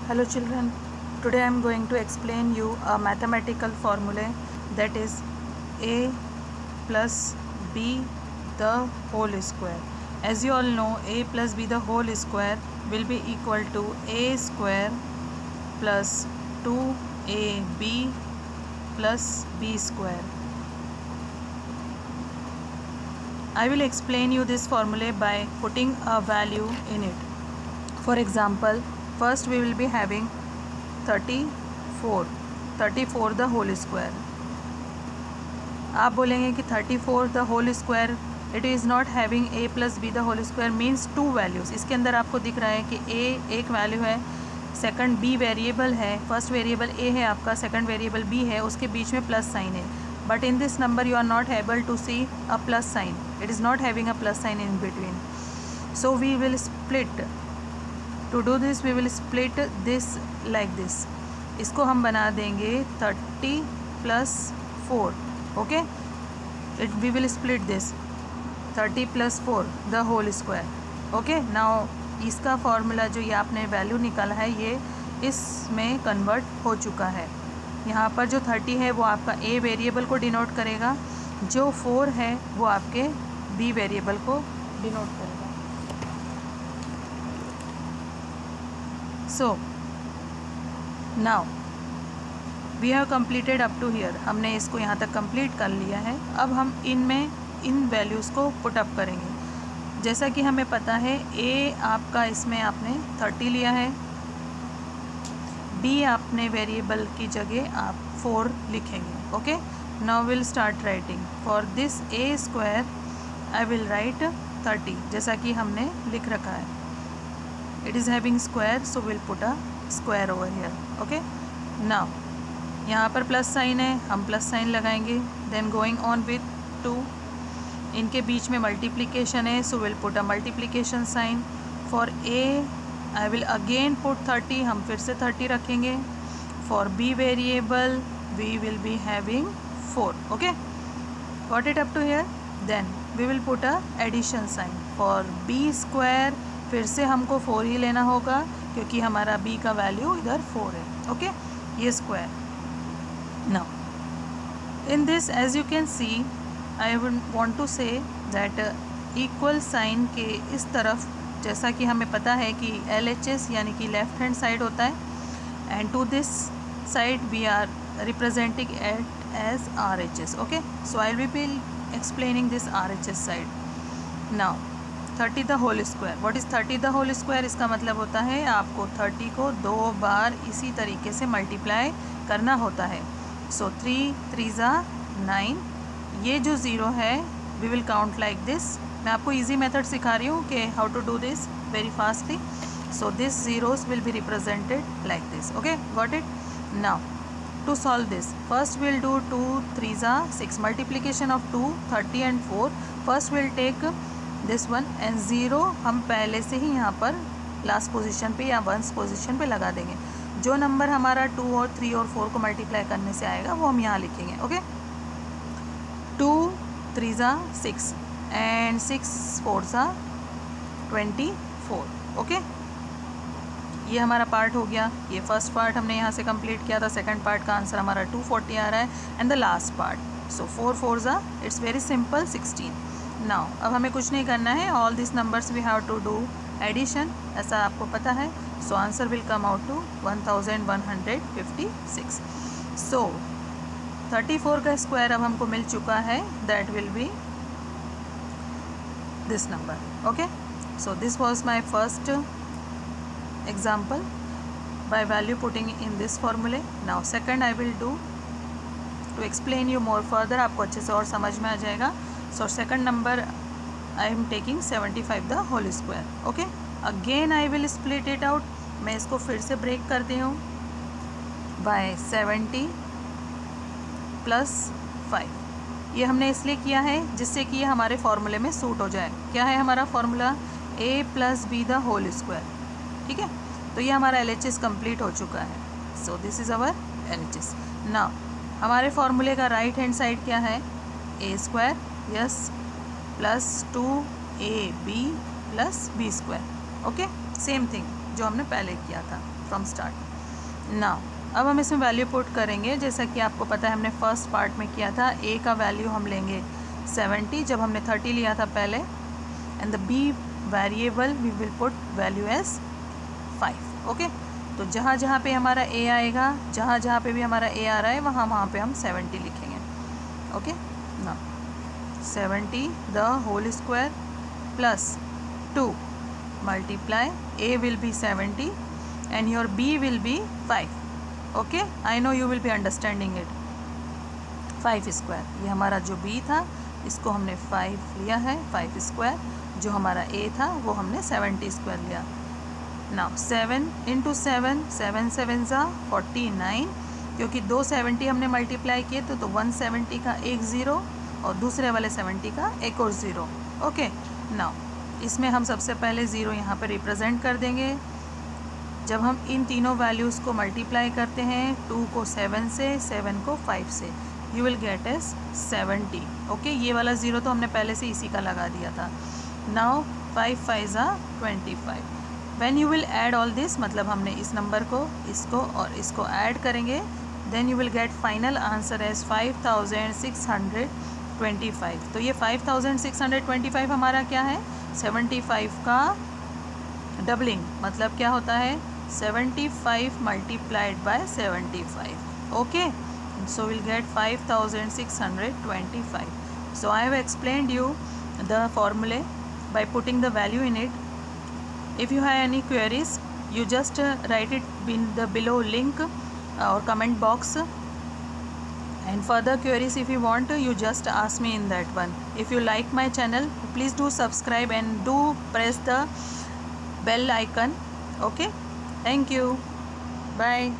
Hello children, today I am going to explain you a mathematical formula that is a plus b the whole square. As you all know, a plus b the whole square will be equal to a square plus 2ab plus b square. I will explain you this formula by putting a value in it. For example, first we will be having 34 the whole square. आप बोलेंगे कि 34 the whole square it is not having a plus b the whole square means two values. इसके अंदर आपको दिख रहा है कि a एक वैल्यू है, सेकंड b वेरिएबल है, फर्स्ट वेरिएबल a है आपका, सेकंड वेरिएबल b है, उसके बीच में प्लस साइन है. But in this number you are not able to see a plus sign, it is not having a plus sign in between. So we will split. To do this we will split this like this. इसको हम बना देंगे 30 + 4. Okay, we will split this 30 + 4 the whole square. Okay, now इसका formula जो ये आपने value निकाला है ये इसमें कन्वर्ट हो चुका है. यहाँ पर जो 30 है वो आपका a वेरिएबल को डिनोट करेगा, जो 4 है वो आपके b वेरिएबल को डिनोट करेगा. So now we have completed up to here. हमने इसको यहाँ तक कंप्लीट कर लिया है. अब हम इन वैल्यूज़ को पुट अप करेंगे. जैसा कि हमें पता है a आपका इसमें आपने 30 लिया है, b आपने वेरिएबल की जगह आप 4 लिखेंगे. Okay, now will start writing. For this a square I will write 30 जैसा कि हमने लिख रखा है. It is having square so will put a square over here. Okay, now यहाँ पर प्लस साइन है, हम प्लस साइन लगाएंगे. देन गोइंग ऑन विथ 2, इनके बीच में मल्टीप्लिकेशन है so will put a multiplication sign. For a I will again put 30, हम फिर से 30 रखेंगे. For b variable we will be having 4. Okay, got it up to here. Then we will put a addition sign. For b square फिर से हमको 4 ही लेना होगा क्योंकि हमारा b का वैल्यू इधर 4 है. ओके, ये square. Now in this as you can see I would want to say that equal sign के इस तरफ, जैसा कि हमें पता है कि LHS यानी कि लेफ्ट हैंड साइड होता है, and to this side we are representing it as RHS. Okay, so I will be explaining this RHS side. Now 30 the whole square. What is 30 the whole square? इसका मतलब होता है आपको 30 को 2 बार इसी तरीके से मल्टीप्लाई करना होता है. सो 3 3 = 9. ये जो 0 है we will count like this. मैं आपको इजी मेथड सिखा रही हूँ कि how to do this very fastly. So this zeros will be represented like this. Okay, got it. Now to solve this first will do 2 3 = 6 multiplication of 2 30 and 4. First will take this one and 0 हम पहले से ही यहाँ पर last position पे या ones position पे लगा देंगे. जो नंबर हमारा 2 और 3 और 4 को मल्टीप्लाई करने से आएगा वो हम यहाँ लिखेंगे. Okay, 2 3 = 6 and 6 4 = 24. ओके, ये हमारा पार्ट हो गया. ये फर्स्ट पार्ट हमने यहाँ से कंप्लीट किया था. सेकंड पार्ट का आंसर हमारा 240 आ रहा है and the last part. So 4 4 = it's very simple 16. Now अब हमें कुछ नहीं करना है. All this numbers we have to do addition, ऐसा आपको पता है. So answer will come out to 1156. So 34 का स्क्वायर अब हमको मिल चुका है, that will be this number. Okay, so this was my first example by value putting in this formula. Now second I will do to explain you more further, आपको अच्छे से और समझ में आ जाएगा. So second number I am taking 75 the whole square. Okay, again I will split it out. मैं इसको फिर से ब्रेक करती हूँ by 70 + 5. ये हमने इसलिए किया है जिससे कि ये हमारे फॉर्मूले में सूट हो जाए. क्या है हमारा formula? a + b the whole square. ठीक है, तो ये हमारा LHS कंप्लीट हो चुका है. So this is our LHS. Now हमारे फॉर्मूले का राइट हैंड साइड क्या है? a square yes plus 2ab + b square. Okay, same thing जो हमने पहले किया था. From start. नाउ अब हम इसमें वैल्यू पुट करेंगे. जैसा कि आपको पता है हमने फर्स्ट पार्ट में किया था. ए का वैल्यू हम लेंगे 70 जब हमने 30 लिया था पहले. And the B variable we will put value as 5. Okay, तो जहाँ जहाँ पे हमारा ए आएगा, जहाँ जहाँ पे भी हमारा ए आ रहा है वहाँ पे हम 70 लिखेंगे. ओके, ना 70 the whole square plus 2 multiply A will be 70 and your b will be 5. okay, I know you will be understanding it. 5 square, ये हमारा जो b था इसको हमने 5 लिया है. 5 स्क्वायर जो हमारा a था वो हमने 70 स्क्वायर लिया. नाउ 7 इंटू 7, 7 7 ज़ा 49, क्योंकि दो 70 हमने मल्टीप्लाई किए तो 170 का एक ज़ीरो और दूसरे वाले 70 का एक और ज़ीरो. ओके, नाउ इसमें हम सबसे पहले ज़ीरो यहाँ पर रिप्रेजेंट कर देंगे. जब हम इन तीनों वैल्यूज़ को मल्टीप्लाई करते हैं, 2 को 7 से, 7 को 5 से, you will gate S 70. Okay, ये वाला ज़ीरो तो हमने पहले से इसी का लगा दिया था. नाउ 5 5 ज़ा 25. When you will add all this, मतलब हमने इस नंबर को, इसको और इसको ऐड करेंगे, then you will get final answer as 5625. तो ये 5625 हमारा क्या है, 75 का डबलिंग. मतलब क्या होता है, 75 multiplied by 75. Okay, so we'll get 5625. so I have explained you the formula by putting the value in it. if you have any queries, you just write it in the below link or comment box, and further queries if you want, you just ask me in that one. if you like my channel, please do subscribe and do press the bell icon. okay, thank you, bye.